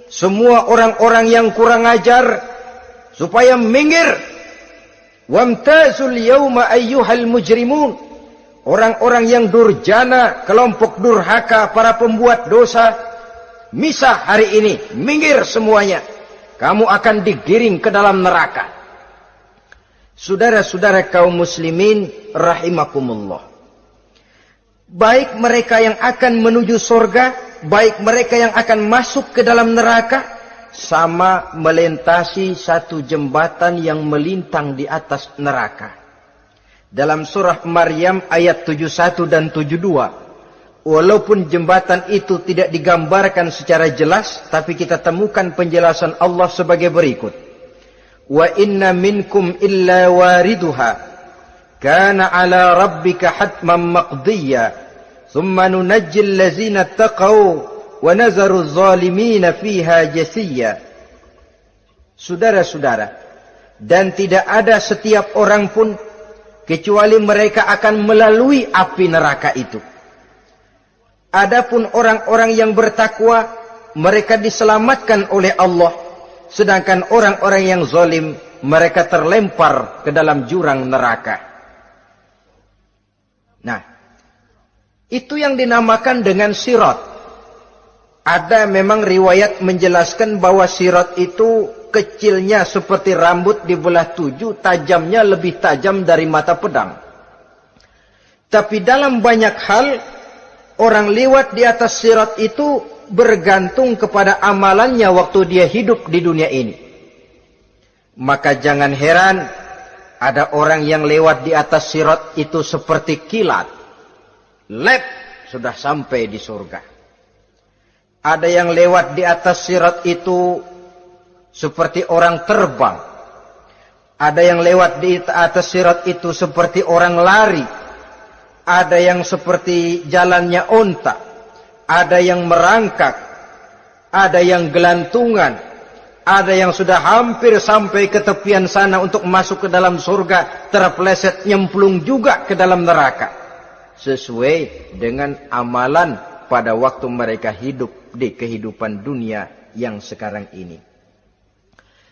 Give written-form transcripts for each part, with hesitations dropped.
semua orang-orang yang kurang ajar supaya minggir. Wamtazul yauma ayyuhal mujrimun, orang-orang yang durjana, kelompok durhaka, para pembuat dosa, misah hari ini, minggir semuanya. Kamu akan digiring ke dalam neraka. Saudara-saudara kaum muslimin rahimakumullah. Baik mereka yang akan menuju surga, baik mereka yang akan masuk ke dalam neraka, sama melintasi satu jembatan yang melintang di atas neraka. Dalam surah Maryam ayat 71 dan 72, walaupun jembatan itu tidak digambarkan secara jelas, tapi kita temukan penjelasan Allah sebagai berikut. Wa inna minkum illa wariduha kana ala rabbika hatman maqdiyya thumma nunajjil ladzina taqaw wa nazaru zalimina fiha jasiyya. Saudara-saudara, dan tidak ada setiap orang pun kecuali mereka akan melalui api neraka itu. Adapun orang-orang yang bertakwa, mereka diselamatkan oleh Allah, sedangkan orang-orang yang zalim, mereka terlempar ke dalam jurang neraka. Nah, itu yang dinamakan dengan sirat. Ada memang riwayat menjelaskan bahwa sirat itu kecilnya seperti rambut dibelah 7, tajamnya lebih tajam dari mata pedang. Tapi dalam banyak hal, orang lewat di atas sirat itu bergantung kepada amalannya waktu dia hidup di dunia ini. Maka jangan heran ada orang yang lewat di atas sirat itu seperti kilat. Lep, sudah sampai di surga. Ada yang lewat di atas sirat itu seperti orang terbang. Ada yang lewat di atas sirat itu seperti orang lari. Ada yang seperti jalannya onta. Ada yang merangkak. Ada yang gelantungan. Ada yang sudah hampir sampai ke tepian sana untuk masuk ke dalam surga, terpeleset nyemplung juga ke dalam neraka. Sesuai dengan amalan pada waktu mereka hidup di kehidupan dunia yang sekarang ini.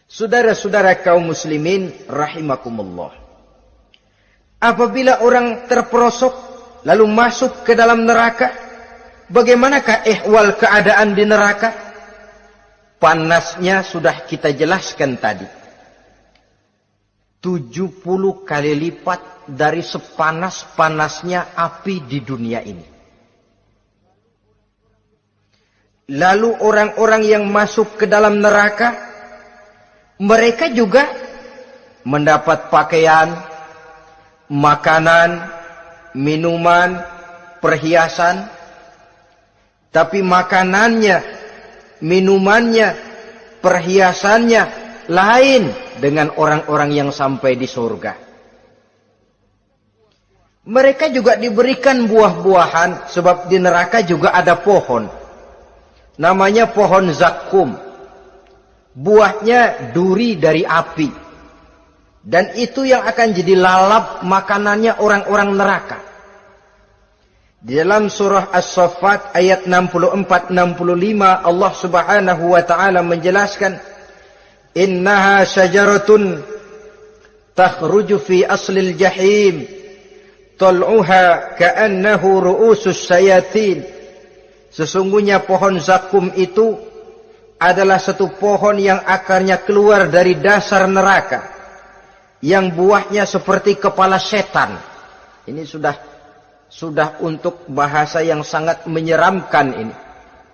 Saudara-saudara kaum muslimin rahimakumullah. Apabila orang terperosok lalu masuk ke dalam neraka, bagaimanakah ihwal keadaan di neraka? Panasnya sudah kita jelaskan tadi. 70 kali lipat dari sepanas-panasnya api di dunia ini. Lalu orang-orang yang masuk ke dalam neraka, mereka juga mendapat pakaian, makanan, minuman, perhiasan. Tapi makanannya, minumannya, perhiasannya lain dengan orang-orang yang sampai di surga. Mereka juga diberikan buah-buahan, sebab di neraka juga ada pohon. Namanya pohon zakum. Buahnya duri dari api. Dan itu yang akan jadi lalap makanannya orang-orang neraka. Di dalam surah As-Saffat ayat 64-65 Allah subhanahu wa ta'ala menjelaskan, innaha syajaratun takhruju fi aslil jahim tal'uha ka'annahu ru'usus sayatin. Sesungguhnya pohon zakum itu adalah satu pohon yang akarnya keluar dari dasar neraka, yang buahnya seperti kepala setan. Ini sudah untuk bahasa yang sangat menyeramkan ini.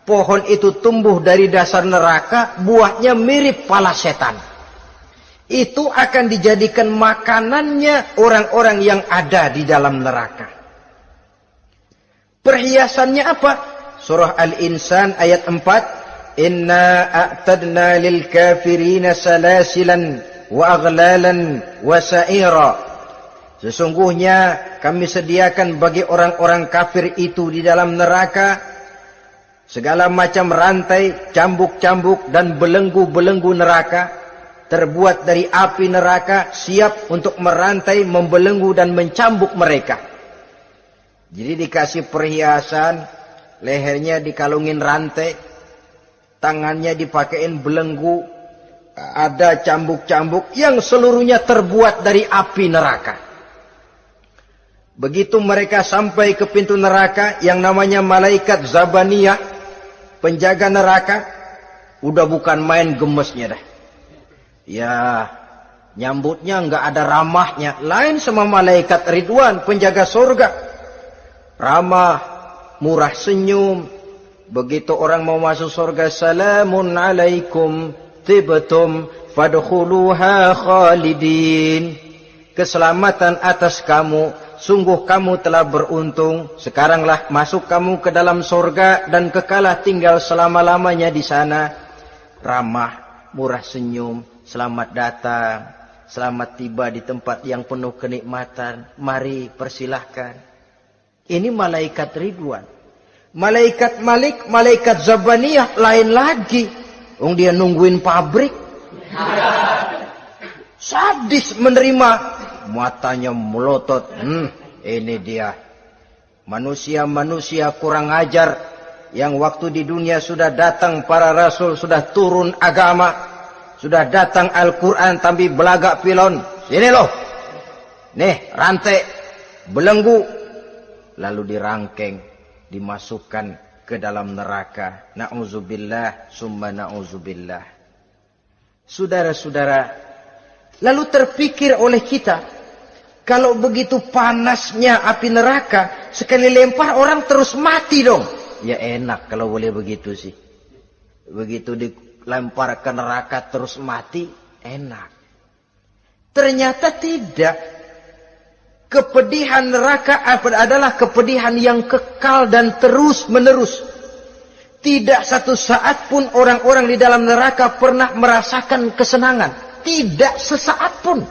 Pohon itu tumbuh dari dasar neraka, buahnya mirip kepala setan. Itu akan dijadikan makanannya orang-orang yang ada di dalam neraka. Perhiasannya apa? Surah Al-Insan ayat 4. Inna a'tadna lil kafirina salasilan wa aghlalan wa sa'ira. Sesungguhnya kami sediakan bagi orang-orang kafir itu di dalam neraka segala macam rantai, cambuk-cambuk dan belenggu-belenggu neraka, terbuat dari api neraka, siap untuk merantai, membelenggu dan mencambuk mereka. Jadi dikasih perhiasan, lehernya dikalungin rantai, tangannya dipakein belenggu, ada cambuk-cambuk yang seluruhnya terbuat dari api neraka. Begitu mereka sampai ke pintu neraka yang namanya malaikat Zabaniyah, penjaga neraka, udah bukan main gemesnya dah. Ya, nyambutnya nggak ada ramahnya, lain sama malaikat Ridwan, penjaga surga. Ramah, murah senyum. Begitu orang mau masuk surga, salamun alaikum tibtum fadkhuluha khalidin. Keselamatan atas kamu, sungguh kamu telah beruntung. Sekaranglah masuk kamu ke dalam surga dan kekalah tinggal selama-lamanya di sana. Ramah, murah senyum, selamat datang, selamat tiba di tempat yang penuh kenikmatan. Mari persilahkan. Ini malaikat Ridwan. Malaikat Malik, malaikat Zabaniyah lain lagi. Dia nungguin pabrik. Sadis menerima. Matanya melotot. Ini dia. Manusia-manusia kurang ajar. Yang waktu di dunia sudah datang para rasul, sudah turun agama. Sudah datang Al-Quran tapi belagak pilon. Sini loh. Nih rantai. Belenggu. Lalu dirangkeng. Dimasukkan ke dalam neraka. Na'udzubillah summa na'udzubillah. Saudara-saudara, lalu terpikir oleh kita, kalau begitu panasnya api neraka, sekali lempar orang terus mati dong. Ya enak kalau boleh begitu sih. Begitu dilempar ke neraka terus mati, enak. Ternyata tidak. Kepedihan neraka adalah kepedihan yang kekal dan terus menerus. Tidak satu saat pun orang-orang di dalam neraka pernah merasakan kesenangan. Tidak sesaat pun.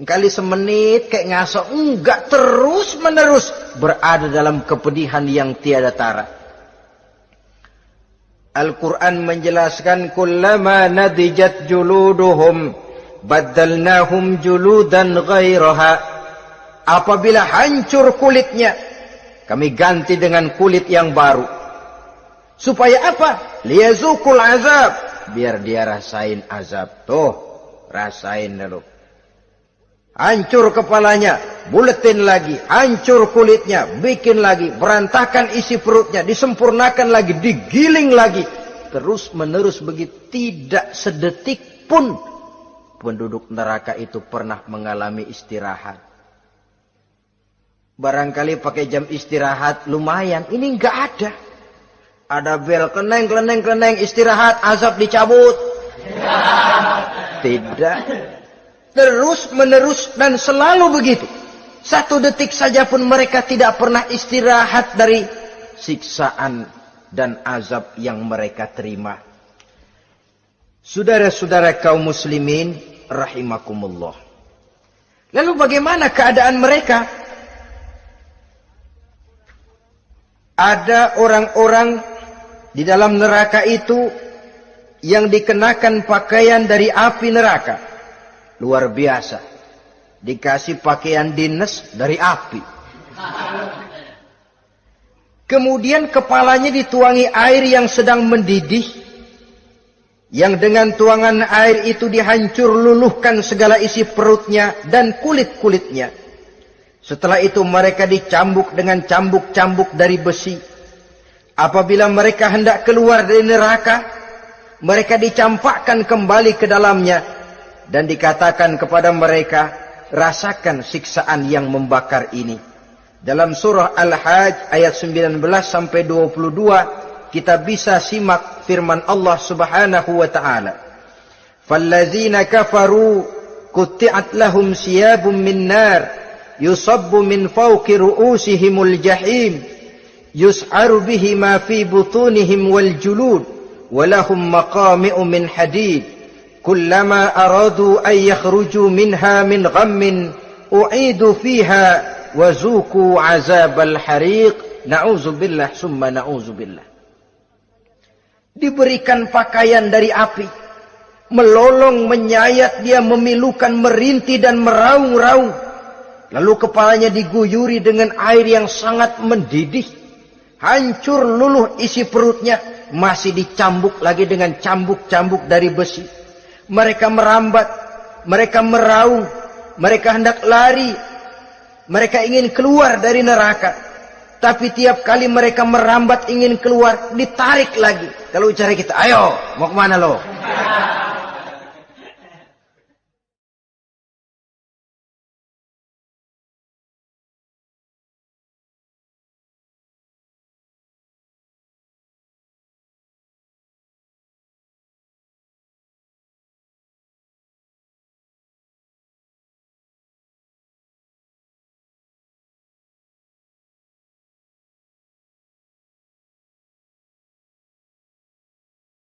Kali semenit kayak ngaso. Enggak, terus menerus berada dalam kepedihan yang tiada tara. Al-Quran menjelaskan, kullama nadijat juluduhum baddalnahum juludan ghairaha. Apabila hancur kulitnya, kami ganti dengan kulit yang baru. Supaya apa? Liyazukul azab. Biar dia rasain azab. Tuh, rasain dulu. Hancur kepalanya, buletin lagi. Hancur kulitnya, bikin lagi. Berantakan isi perutnya, disempurnakan lagi, digiling lagi. Terus menerus begitu. Tidak sedetik pun penduduk neraka itu pernah mengalami istirahat. Barangkali pakai jam istirahat lumayan. Ini enggak ada. Ada bel, kleneng, istirahat, azab dicabut. Tidak. Terus menerus dan selalu begitu. Satu detik saja pun mereka tidak pernah istirahat dari siksaan dan azab yang mereka terima. Saudara-saudara kaum muslimin rahimakumullah. Lalu bagaimana keadaan mereka? Ada orang-orang di dalam neraka itu yang dikenakan pakaian dari api neraka. Luar biasa. Dikasih pakaian dinas dari api. Kemudian kepalanya dituangi air yang sedang mendidih. Yang dengan tuangan air itu dihancur luluhkan segala isi perutnya dan kulit-kulitnya. Setelah itu mereka dicambuk dengan cambuk-cambuk dari besi. Apabila mereka hendak keluar dari neraka, mereka dicampakkan kembali ke dalamnya. Dan dikatakan kepada mereka, rasakan siksaan yang membakar ini. Dalam surah Al-Hajj ayat 19 sampai 22, kita bisa simak firman Allah Subhanahu wa taala. Fallazina kafaru qutti'at lahum siyabun min nar yusabbu min fawqi ru'usihimul jahim yus'aru bihi ma fi butunihim wal julud walahum maqami'u min hadid kullama aradu an yakhruju minha min ghammin u'idu fiha wa zuqu 'azabal hariq. Na'udzubillah summa na'udzubillah. Diberikan pakaian dari api, melolong, menyayat dia, memilukan, merintih dan meraung-raung. Lalu kepalanya diguyuri dengan air yang sangat mendidih. hancur luluh isi perutnya, masih dicambuk lagi dengan cambuk-cambuk dari besi. Mereka merambat, mereka meraung, mereka hendak lari, mereka ingin keluar dari neraka. Tapi tiap kali mereka merambat ingin keluar, ditarik lagi. Kalau cara kita, ayo, mau kemana lo?